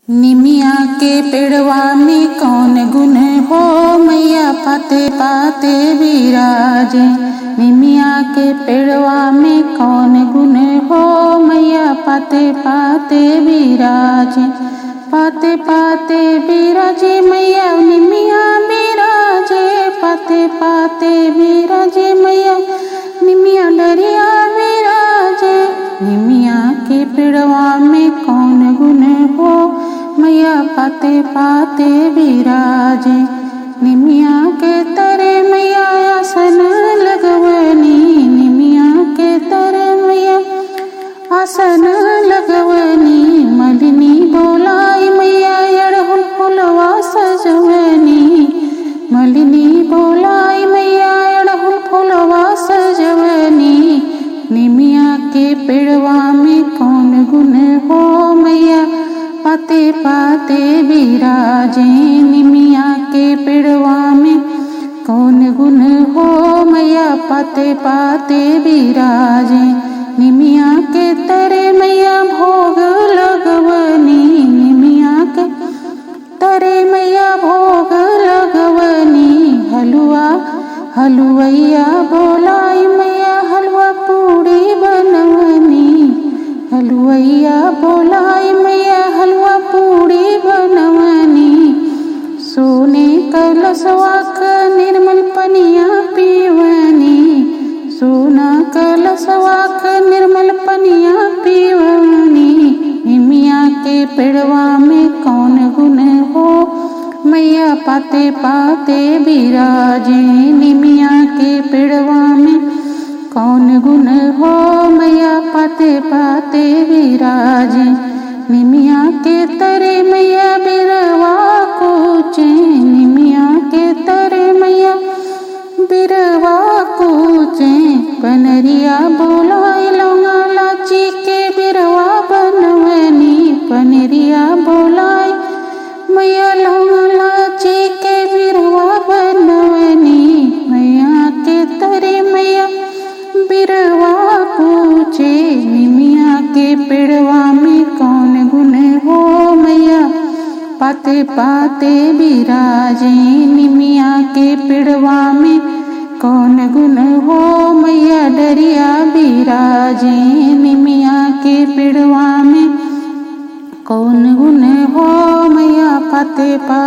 निमिया के पेड़वा में कौन गुण हो, मैया पाते पाते विराजे। निमिया के पेड़वा में कौन गुण हो, मैया पाते पाते विराजे। पाते पाते विराजे मैया निमिया विराजे, पाते पाते विराजे मैया निमिया डरिया विराजे। निमिया के पेड़वा में कौन गुण हो, मैया पाते पाते विराजे। निमिया के तरे मैया आसन लगवनी, निमिया के तरे मैया आसन लगवनी। मलिनी बोलाई मैया अड़हुल फुलवा सजवनी, मलिनी बोलाई मैया अड़हुल फुलवा सजवनी। निमिया के पेड़वा में कौन गुण हो, मैया पाते पाते विराजे। निमिया के पेड़वा में कौन गुण हो, मैया पाते पाते विराजे। निमिया के तरे मैया भोग लगवनी, निमिया के तरे मैया भोग लगवनी। हलवा हलवैया बोलाई मैया हलवा पूड़ी बनवनी, हलवैया बोलाई मैया हलवा पूड़ी बनवनी। सोने कलशवा क निर्मल पनिया पीवनी, सोना कलशवा क निर्मल पनिया पीवनी। निमिया के पेड़वा में कौन गुण हो, मैया पाते पाते विराजे। निमिया के पेड़वा में कौन गुण हो, मैया पाते पाते विराजे। निमिया के तरे मैया बिरवा कूचे, निमिया के तरे मैया बिरवा कूचे। पनरिया बोलाई लौंगा लाची के बिरवा बनवनी, पनरिया बोलाई मैया लौंगा लाची के बिरवा बनवनी। मैया के तरे मैया बिरवा पूछे। निमिया के पेड़वा में कौन गुण हो, मैया पाते पाते विराजे। निमिया के पेड़वा में कौन गुण हो, मैया डरिया विराजे। निमिया के पेड़वा में कौन गुण हो, मैया पाते पाते